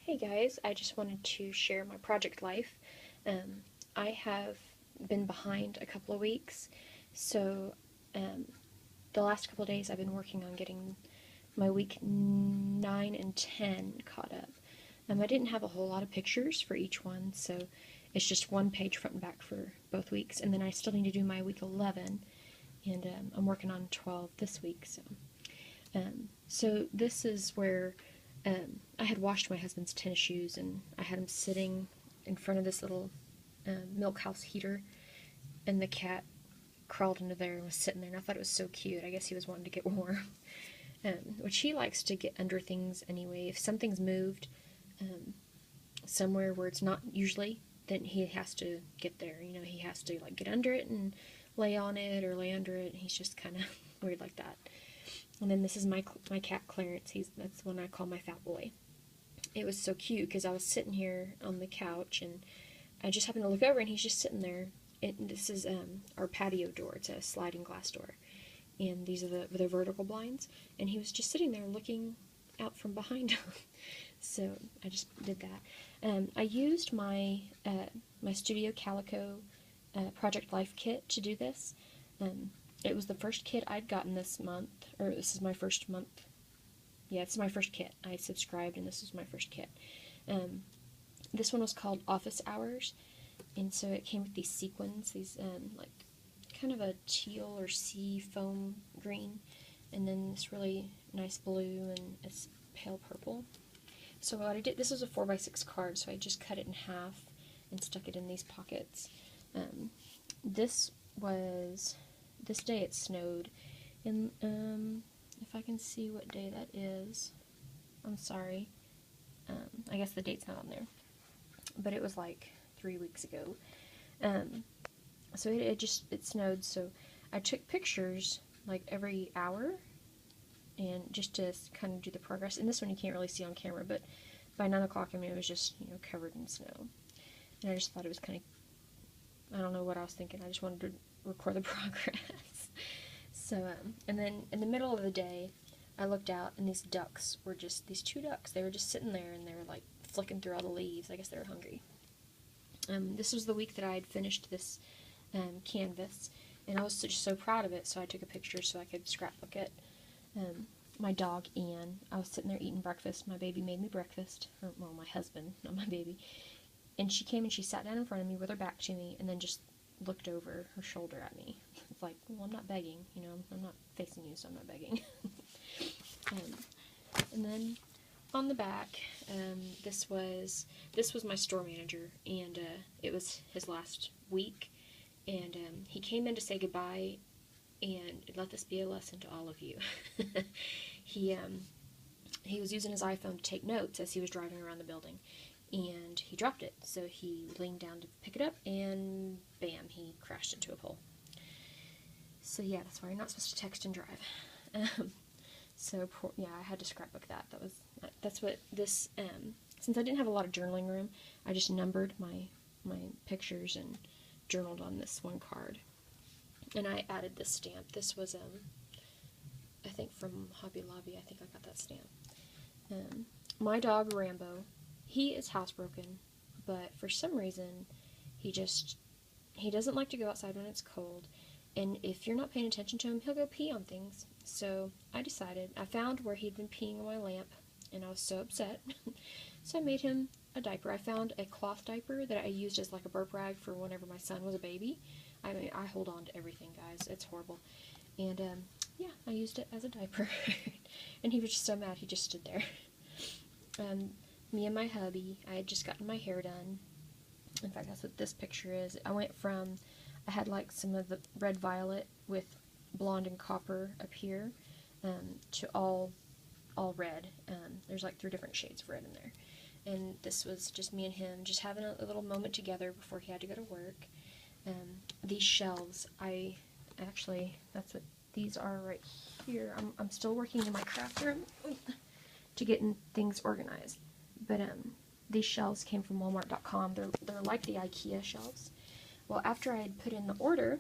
Hey guys, I just wanted to share my project life. I have been behind a couple of weeks, so um, the last couple of days I've been working on getting my week 9 and 10 caught up. I didn't have a whole lot of pictures for each one, so it's just one page front and back for both weeks, and then I still need to do my week 11, and I'm working on 12 this week, so this is where I had washed my husband's tennis shoes and I had him sitting in front of this little milk house heater, and the cat crawled into there and was sitting there, and I thought it was so cute. I guess he was wanting to get warm, which he likes to get under things anyway. If something's moved somewhere where it's not usually, then he has to get there. You know, he has to like get under it and lay on it or lay under it. He's just kind of weird like that. And then this is my cat Clarence. That's the one I call my fat boy. It was so cute because I was sitting here on the couch and I just happened to look over and he's just sitting there. This is our patio door. It's a sliding glass door, and these are the vertical blinds. And he was just sitting there looking out from behind him. So I just did that. I used my my Studio Calico Project Life kit to do this. It was the first kit I'd gotten this month, or this is my first month. Yeah, it's my first kit. I subscribed, and this was my first kit. This one was called Office Hours, and so it came with these sequins, these like kind of a teal or sea foam green, and then this really nice blue, and it's pale purple. So what I did, this was a 4x6 card, so I just cut it in half and stuck it in these pockets. This day it snowed, and if I can see what day that is, I'm sorry, I guess the date's not on there, but it was like 3 weeks ago. So it snowed, so I took pictures like every hour, and just to kind of do the progress. And this one you can't really see on camera, but by 9 o'clock, I mean, it was just, covered in snow. And I just thought it was kind of, I don't know what I was thinking, I just wanted to record the progress. So, and then in the middle of the day, I looked out, and these ducks were just, these two ducks, they were just sitting there, and they were like flicking through all the leaves. I guess they were hungry. This was the week that I had finished this canvas, and I was just so proud of it, so I took a picture so I could scrapbook it. My dog, Anne, I was sitting there eating breakfast. My baby made me breakfast. Or, well, my husband, not my baby. And she came and she sat down in front of me with her back to me and then just looked over her shoulder at me. It's like, well, I'm not begging, I'm not facing you, so I'm not begging. And then on the back, this was my store manager, and it was his last week, and he came in to say goodbye, and let this be a lesson to all of you. He was using his iPhone to take notes as he was driving around the building, and he dropped it. So he leaned down to pick it up, and bam, he crashed into a pole. So yeah, that's why you're not supposed to text and drive. I had to scrapbook that. That's what this. Since I didn't have a lot of journaling room, I just numbered my pictures and journaled on this one card. And I added this stamp. This was, I think from Hobby Lobby. I think I got that stamp. My dog, Rambo, he is housebroken, but for some reason, he doesn't like to go outside when it's cold, and if you're not paying attention to him, he'll go pee on things. So I found where he'd been peeing on my lamp, and I was so upset, so I made him a diaper. I found a cloth diaper that I used as like a burp rag for whenever my son was a baby. I mean, I hold on to everything, guys. It's horrible. And, I used it as a diaper. And he was just so mad, he just stood there. Me and my hubby, I had just gotten my hair done. In fact, that's what this picture is. I had like some of the red violet with blonde and copper up here, to all red. There's like 3 different shades of red in there. And this was just me and him, just having a little moment together before he had to go to work. These shelves, that's what these are right here. I'm still working in my craft room to get things organized, but these shelves came from Walmart.com. They're like the IKEA shelves. Well, after I had put in the order,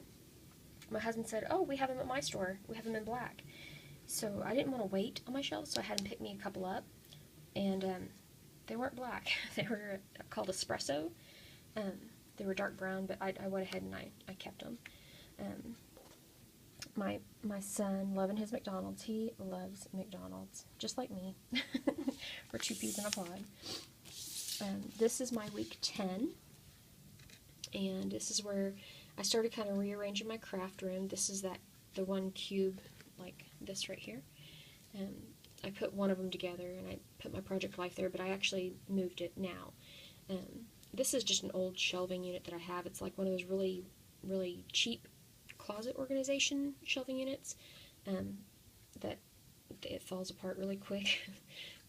my husband said, "Oh, we have them at my store. We have them in black." So I didn't want to wait on my shelves, so I had him pick me a couple up, and they weren't black. They were called espresso. They were dark brown, but I went ahead and I kept them. My son, loving his McDonald's, he loves McDonald's, just like me. We're two peas in a pod. This is my week 10, and this is where I started kind of rearranging my craft room. This is the one cube like this right here. I put one of them together, and I put my Project Life there, but I actually moved it now. This is just an old shelving unit that I have. It's like one of those really, really cheap closet organization shelving units that it falls apart really quick.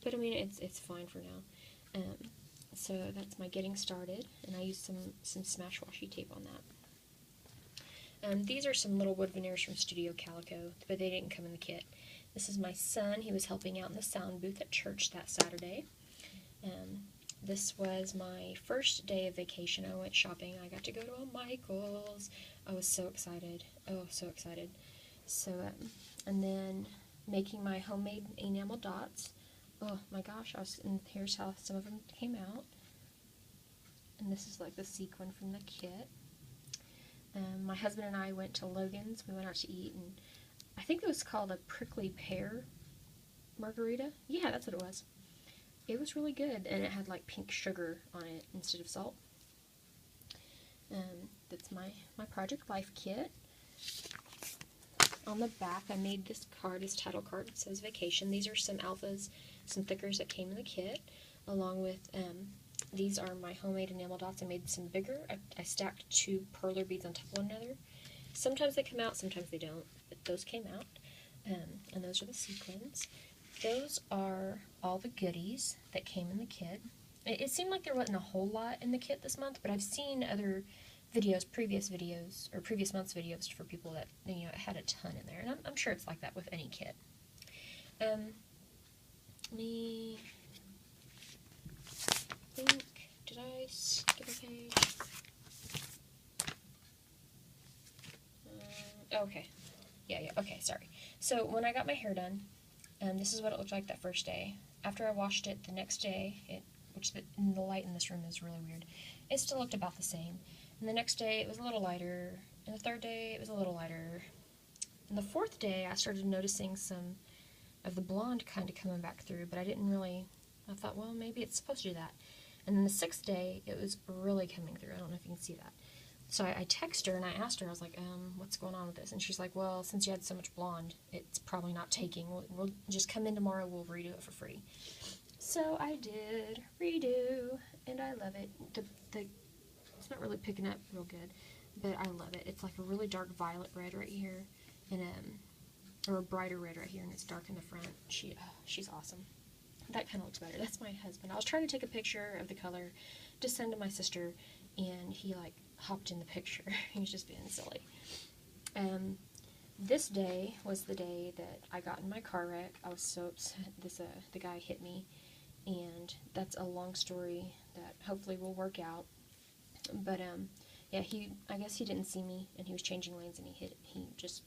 But I mean, it's fine for now. So that's my getting started, and I used some Smash Washi tape on that. These are some little wood veneers from Studio Calico, but they didn't come in the kit. This is my son. He was helping out in the sound booth at church that Saturday. This was my first day of vacation. I went shopping. I got to go to a Michael's. I was so excited. Oh, so excited. So, and then making my homemade enamel dots. Oh my gosh, and here's how some of them came out. And this is like the sequin from the kit. My husband and I went to Logan's. We went out to eat, and I think it was called a prickly pear margarita. Yeah, that's what it was. It was really good, and it had like pink sugar on it instead of salt. That's my Project Life kit. On the back, I made this card, this title card. It says vacation. These are some alphas, some thickers that came in the kit, along with, these are my homemade enamel dots. I made some bigger. I stacked 2 perler beads on top of one another. Sometimes they come out, sometimes they don't, but those came out. And those are the sequins. Those are all the goodies that came in the kit. It seemed like there wasn't a whole lot in the kit this month, but I've seen other videos, previous month's videos for people that, you know, it had a ton in there, and I'm sure it's like that with any kit. Me think, did I skip a page? Okay. Yeah, okay, sorry. So when I got my hair done, this is what it looked like that first day. After I washed it the next day, which the light in this room is really weird, it still looked about the same. And the next day, it was a little lighter. And the third day, it was a little lighter. And the fourth day, I started noticing some of the blonde kind of coming back through, but I thought, well, maybe it's supposed to do that. And then the sixth day, it was really coming through. I don't know if you can see that. So I texted her and I asked her, I was like, what's going on with this? And she's like, well, since you had so much blonde, it's probably not taking. We'll just come in tomorrow, we'll redo it for free. So I did redo, and I love it. It's not really picking up real good, but I love it. It's like a really dark violet red right here, and or a brighter red right here, and it's dark in the front. She's awesome. That kind of looks better. That's my husband. I was trying to take a picture of the color to send to my sister, and he like hopped in the picture. He was just being silly. This day was the day that I got in my car wreck. I was so upset. The guy hit me, and that's a long story that hopefully will work out. But yeah, I guess he didn't see me, and he was changing lanes, and he just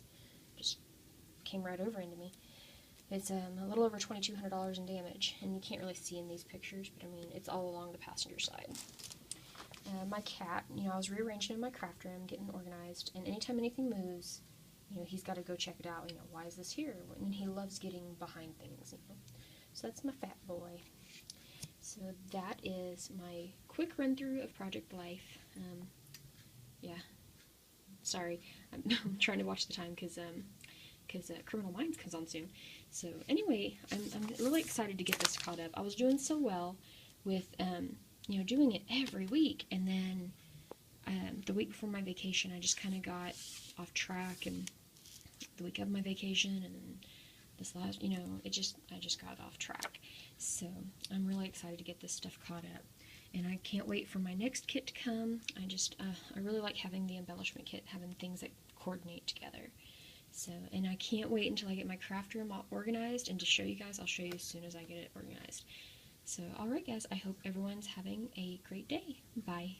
came right over into me. It's a little over $2,200 in damage, and you can't really see in these pictures, but I mean, it's all along the passenger side. My cat, you know, I was rearranging in my craft room, getting organized, and anytime anything moves, you know, he's got to go check it out. You know, why is this here? And he loves getting behind things, you know. So that's my fat boy. So that is my quick run through of Project Life. Yeah, sorry, I'm trying to watch the time because Criminal Minds comes on soon. So anyway, I'm really excited to get this caught up. I was doing so well with you know, doing it every week, and then the week before my vacation, I just kind of got off track, and the week of my vacation, and then this last, you know, I just got off track. So I'm really excited to get this stuff caught up, and I can't wait for my next kit to come. I really like having the embellishment kit, having things that coordinate together. So, and I can't wait until I get my craft room all organized, and to show you guys, I'll show you as soon as I get it organized. So, alright guys, I hope everyone's having a great day. Bye.